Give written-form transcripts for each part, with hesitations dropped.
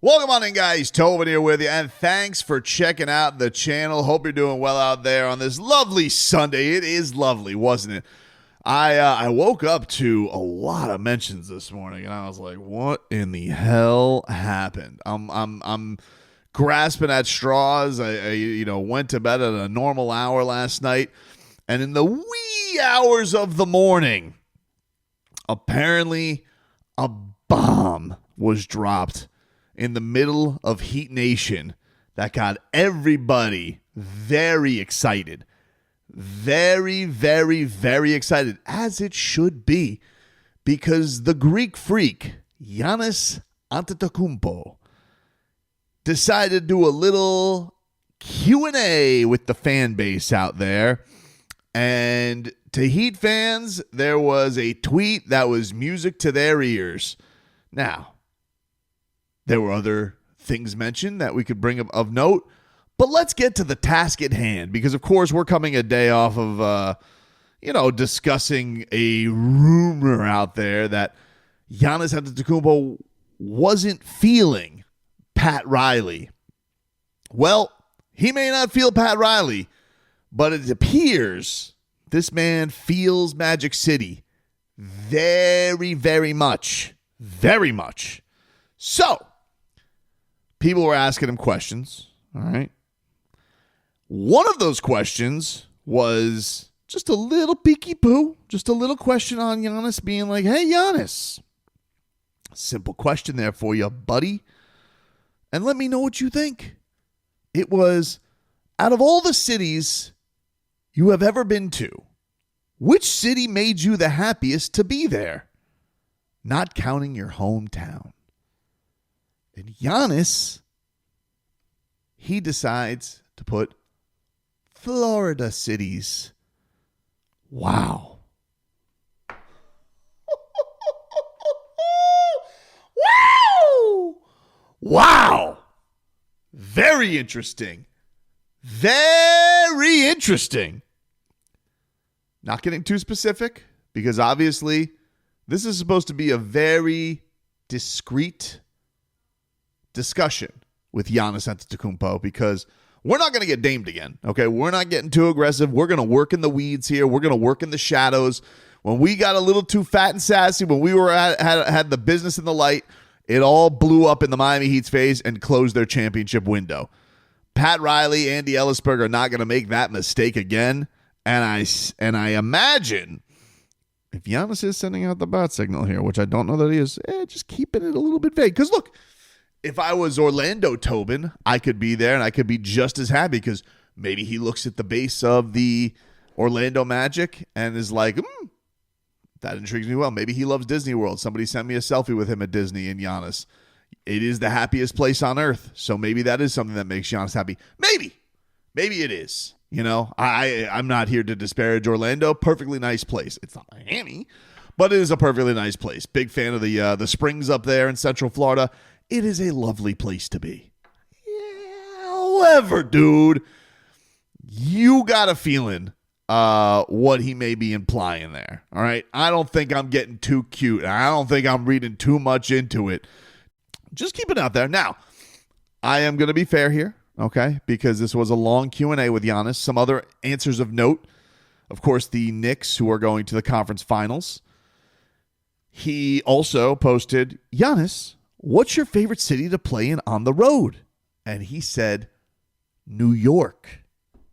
Welcome on in, guys. Tobin here with you, and thanks for checking out the channel. Hope you're doing well out there on this lovely Sunday. It is lovely, wasn't it? I woke up to a lot of mentions this morning, and I was like, "What in the hell happened?" I'm grasping at straws. I went to bed at a normal hour last night, and in the wee hours of the morning, apparently a bomb was dropped in the middle of Heat Nation that got everybody very excited. Very, very, very excited, as it should be, because the Greek freak, Giannis Antetokounmpo, decided to do a little Q&A with the fan base out there. And to Heat fans, there was a tweet that was music to their ears. Now, there were other things mentioned that we could bring up of note, but let's get to the task at hand, because, of course, we're coming a day off of, discussing a rumor out there that Giannis Antetokounmpo wasn't feeling Pat Riley. Well, he may not feel Pat Riley, but it appears this man feels Magic City very, very much. Very much. So, people were asking him questions, all right? One of those questions was just a little peeky-poo, just a little question on Giannis being like, "Hey, Giannis, simple question there for you, buddy, and let me know what you think." It was, out of all the cities you have ever been to, which city made you the happiest to be there? Not counting your hometown. And Giannis, he decides to put Florida cities. Wow. Wow. Wow. Very interesting. Very interesting. Not getting too specific, because obviously this is supposed to be a very discreet discussion with Giannis Antetokounmpo, because we're not going to get damed again, okay? We're not getting too aggressive. We're going to work in the weeds here. We're going to work in the shadows. When we got a little too fat and sassy, when we were had the business in the light, it all blew up in the Miami Heat's face and closed their championship window. Pat Riley, Andy Ellisberg are not going to make that mistake again, and I imagine if Giannis is sending out the bat signal here, which I don't know that he is, just keeping it a little bit vague. Because look, if I was Orlando Tobin, I could be there and I could be just as happy, because maybe he looks at the base of the Orlando Magic and is like, that intrigues me well. Maybe he loves Disney World. Somebody sent me a selfie with him at Disney and Giannis. It is the happiest place on earth. So maybe that is something that makes Giannis happy. Maybe it is. You know, I'm not here to disparage Orlando. Perfectly nice place. It's not Miami, but it is a perfectly nice place. Big fan of the springs up there in Central Florida. It is a lovely place to be. Yeah, however, dude, you got a feeling what he may be implying there. All right, I don't think I'm getting too cute. I don't think I'm reading too much into it. Just keep it out there. Now, I am going to be fair here. Okay, because this was a long Q&A with Giannis. Some other answers of note. Of course, the Knicks, who are going to the conference finals. He also posted, "Giannis, what's your favorite city to play in on the road?" And he said, New York.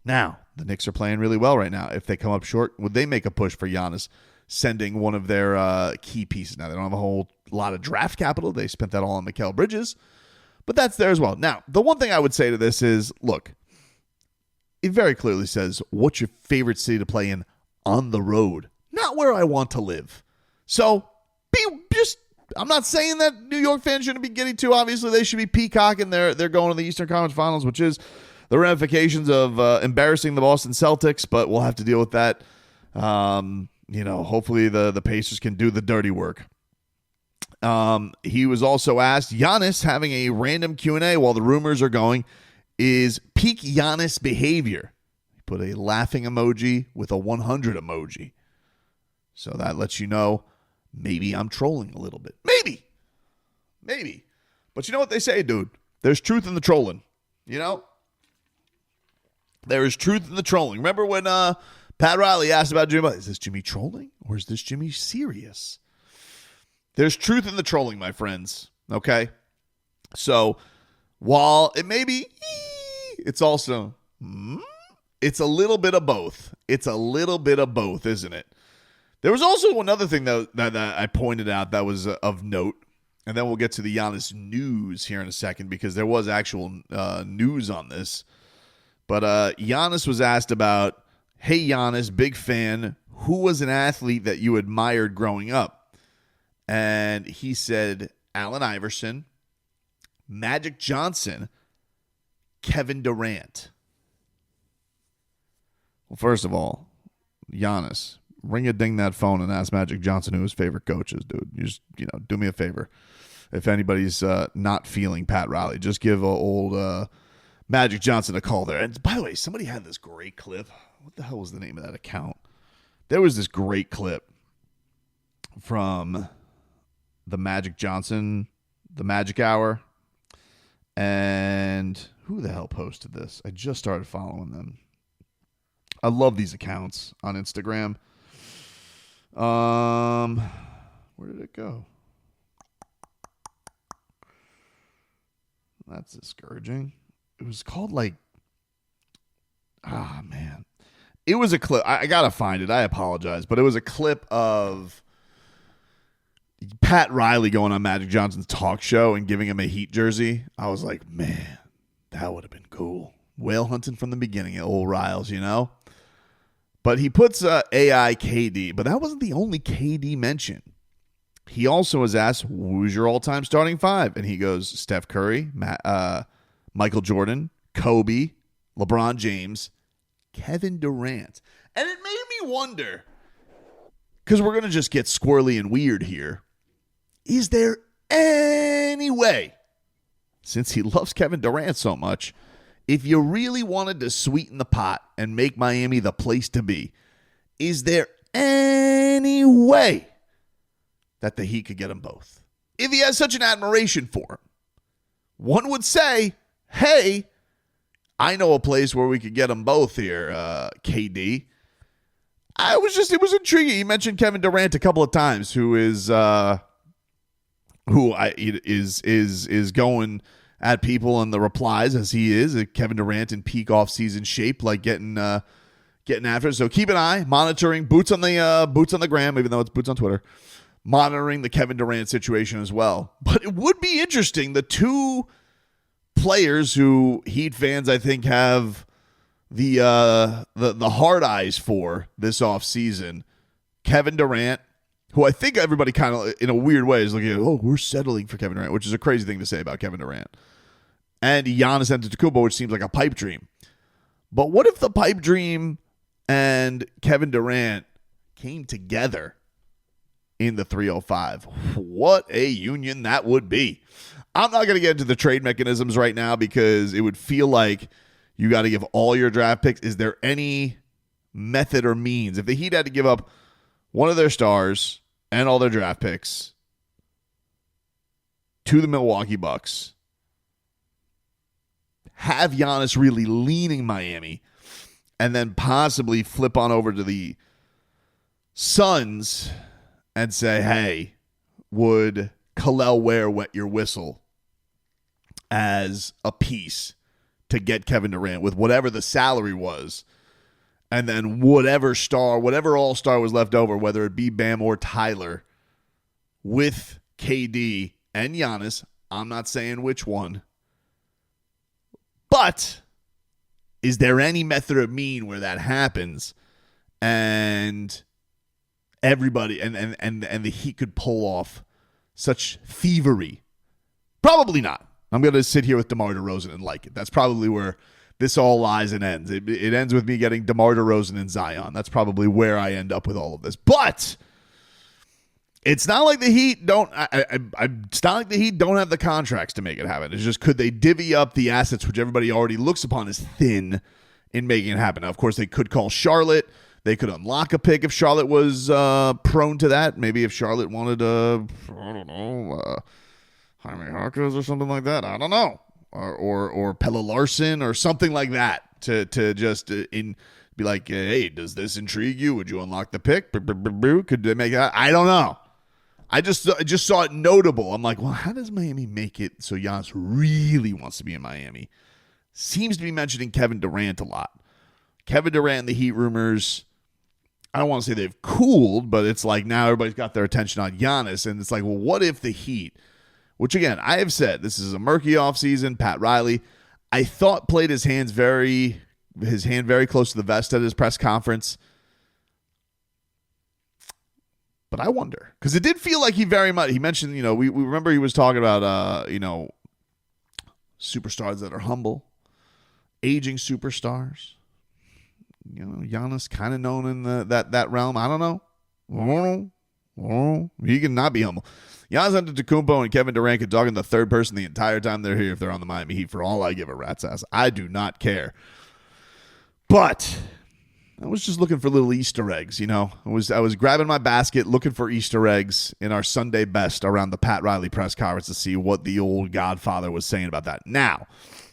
Now, the Knicks are playing really well right now. If they come up short, would they make a push for Giannis, sending one of their key pieces? Now, they don't have a whole lot of draft capital. They spent that all on Mikal Bridges. But that's there as well. Now, the one thing I would say to this is, look, it very clearly says, what's your favorite city to play in on the road? Not where I want to live. So, I'm not saying that New York fans shouldn't be getting to. Obviously, they should be peacocking. They're going to the Eastern Conference Finals, which is the ramifications of embarrassing the Boston Celtics, but we'll have to deal with that. Hopefully the Pacers can do the dirty work. He was also asked, Giannis having a random Q&A while the rumors are going is peak Giannis behavior. He put a laughing emoji with a 100 emoji. So that lets you know maybe I'm trolling a little bit. Maybe. But you know what they say, dude? There's truth in the trolling. You know? There is truth in the trolling. Remember when Pat Riley asked about Jimmy? Is this Jimmy trolling or is this Jimmy serious? There's truth in the trolling, my friends. Okay? So, while it may be, it's also, it's a little bit of both. It's a little bit of both, isn't it? There was also another thing that I pointed out that was of note, and then we'll get to the Giannis news here in a second because there was actual news on this. But Giannis was asked about, hey, Giannis, big fan, who was an athlete that you admired growing up? And he said Allen Iverson, Magic Johnson, Kevin Durant. Well, first of all, Giannis, ring-a-ding that phone and ask Magic Johnson who his favorite coach is, dude. You just, do me a favor. If anybody's not feeling Pat Riley, just give old Magic Johnson a call there. And by the way, somebody had this great clip. What the hell was the name of that account? There was this great clip from the Magic Johnson, the Magic Hour. And who the hell posted this? I just started following them. I love these accounts on Instagram. Where did it go? That's discouraging. It was called man. It was a clip. I gotta find it. I apologize. But it was a clip of Pat Riley going on Magic Johnson's talk show and giving him a Heat jersey. I was like, man, that would have been cool. Whale hunting from the beginning at old Riles, But he puts AI KD, but that wasn't the only KD mention. He also was asked, who's your all-time starting five? And he goes, Steph Curry, Michael Jordan, Kobe, LeBron James, Kevin Durant. And it made me wonder, because we're going to just get squirrely and weird here, is there any way, since he loves Kevin Durant so much, if you really wanted to sweeten the pot and make Miami the place to be, is there any way that the Heat could get them both? If he has such an admiration for him, one would say, hey, I know a place where we could get them both here, KD. It was intriguing. He mentioned Kevin Durant a couple of times, who is going at people in the replies as he is. Kevin Durant in peak off-season shape, like getting after it. So keep an eye, monitoring boots on the gram, even though it's boots on Twitter, monitoring the Kevin Durant situation as well. But it would be interesting. The two players who Heat fans, I think, have the hard eyes for this offseason, Kevin Durant, who I think everybody kind of, in a weird way, is looking at, we're settling for Kevin Durant, which is a crazy thing to say about Kevin Durant. And Giannis Antetokounmpo, which seems like a pipe dream. But what if the pipe dream and Kevin Durant came together in the 305? What a union that would be. I'm not going to get into the trade mechanisms right now because it would feel like you got to give all your draft picks. Is there any method or means? If the Heat had to give up one of their stars and all their draft picks to the Milwaukee Bucks, have Giannis really leaning Miami, and then possibly flip on over to the Suns and say, hey, would Khalil Ware wet your whistle as a piece to get Kevin Durant with whatever the salary was? And then whatever all-star was left over, whether it be Bam or Tyler, with KD and Giannis, I'm not saying which one, but is there any method or mean where that happens and everybody and the Heat could pull off such thievery? Probably not. I'm going to sit here with DeMar DeRozan and like it. That's probably where this all lies and ends. It ends with me getting DeMar DeRozan and Zion. That's probably where I end up with all of this. But it's not like the Heat don't. It's not like the Heat don't have the contracts to make it happen. It's just, could they divvy up the assets, which everybody already looks upon as thin, in making it happen? Now, of course, they could call Charlotte. They could unlock a pick if Charlotte was prone to that. Maybe if Charlotte wanted Jaime Hawkins or something like that. I don't know. Or Pelle Larsson or something like that to just be like, hey, does this intrigue you? Would you unlock the pick? Could they make that? I don't know. I just saw it notable. I'm like, well, how does Miami make it so Giannis really wants to be in Miami? Seems to be mentioning Kevin Durant a lot. Kevin Durant and the Heat rumors, I don't want to say they've cooled, but it's like now everybody's got their attention on Giannis. And it's like, well, what if the Heat, which again, I have said, this is a murky offseason. Pat Riley, I thought played his hand very close to the vest at his press conference. But I wonder, because it did feel like he mentioned, we remember he was talking about, superstars that are humble, aging superstars. Giannis kind of known in that realm. I don't know. He can not be humble. Giannis Antetokounmpo and Kevin Durant could talk in the third person the entire time they're here if they're on the Miami Heat. For all I give a rat's ass, I do not care. But I was just looking for little Easter eggs, I was grabbing my basket, looking for Easter eggs in our Sunday best around the Pat Riley press conference to see what the old Godfather was saying about that. Now,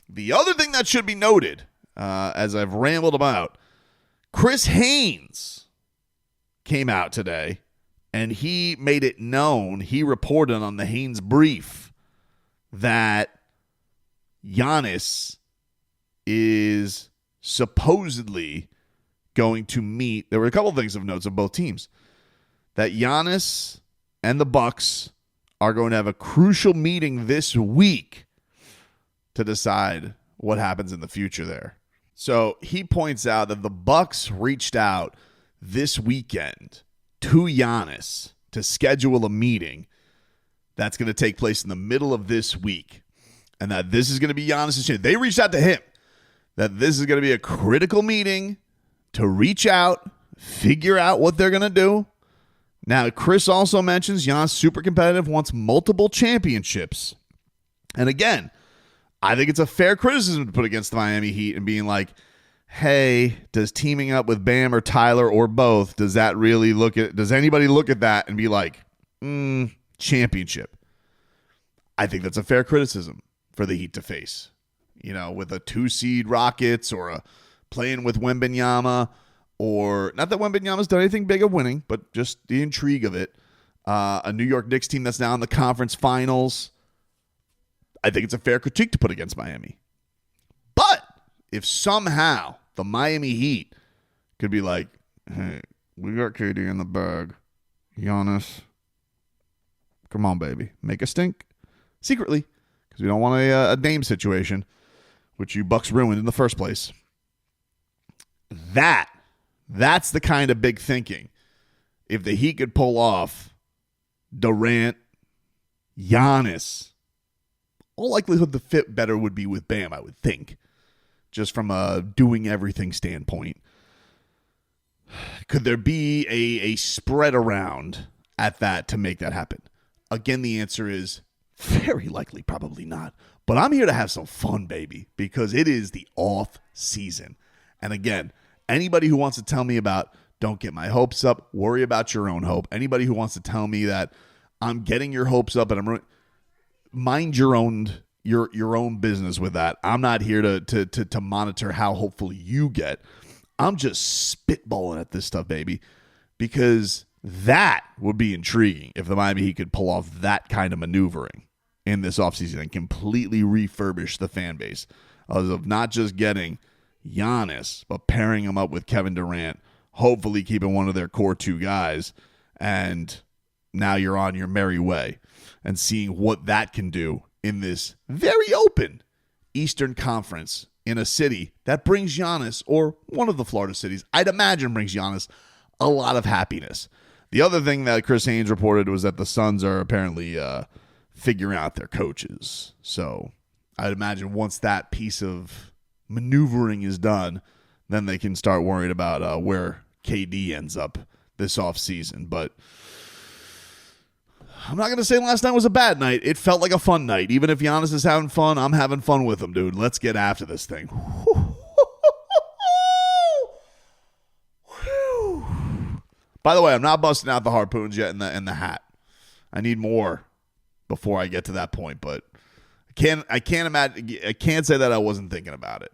the other thing that should be noted, as I've rambled about, Chris Haynes came out today, and he made it known, he reported on the Haynes brief, that Giannis is supposedly going to meet. There were a couple of things of notes of both teams. That Giannis and the Bucks are going to have a crucial meeting this week to decide what happens in the future there. So he points out that the Bucks reached out this weekend to Giannis to schedule a meeting that's going to take place in the middle of this week, and that this is going to be Giannis' chance. They reached out to him that this is going to be a critical meeting to reach out, figure out what they're going to do. Now, Chris also mentions Giannis super competitive, wants multiple championships. And again, I think it's a fair criticism to put against the Miami Heat and being like, hey, does teaming up with Bam or Tyler or both, does anybody look at that and be like, championship? I think that's a fair criticism for the Heat to face. With a 2-seed Rockets or a playing with Wembanyama, or not that Wembanyama's done anything big of winning, but just the intrigue of it. A New York Knicks team that's now in the conference finals. I think it's a fair critique to put against Miami. But if somehow the Miami Heat could be like, hey, we got KD in the bag, Giannis, come on, baby, make a stink secretly, because we don't want a Dame situation, which you Bucks ruined in the first place. That's the kind of big thinking. If the Heat could pull off Durant, Giannis, all likelihood the fit better would be with Bam, I would think, just from a doing everything standpoint. Could there be a spread around at that to make that happen? Again, the answer is very likely, probably not. But I'm here to have some fun, baby, because it is the off season. And again, anybody who wants to tell me about don't get my hopes up, worry about your own hope. Anybody who wants to tell me that I'm getting your hopes up and mind your own business with that. I'm not here to monitor how hopeful you get. I'm just spitballing at this stuff, baby, because that would be intriguing if the Miami Heat could pull off that kind of maneuvering in this offseason and completely refurbish the fan base of not just getting Giannis, but pairing him up with Kevin Durant, hopefully keeping one of their core two guys, and now you're on your merry way, and seeing what that can do in this very open Eastern Conference in a city that brings Giannis, or one of the Florida cities, I'd imagine brings Giannis a lot of happiness. The other thing that Chris Haynes reported was that the Suns are apparently figuring out their coaches. So I'd imagine once that piece of maneuvering is done, then they can start worrying about where KD ends up this offseason. But I'm not going to say last night was a bad night. It felt like a fun night. Even if Giannis is having fun, I'm having fun with him, dude. Let's get after this thing. By the way, I'm not busting out the harpoons yet in the hat. I need more before I get to that point, but I can't say that I wasn't thinking about it.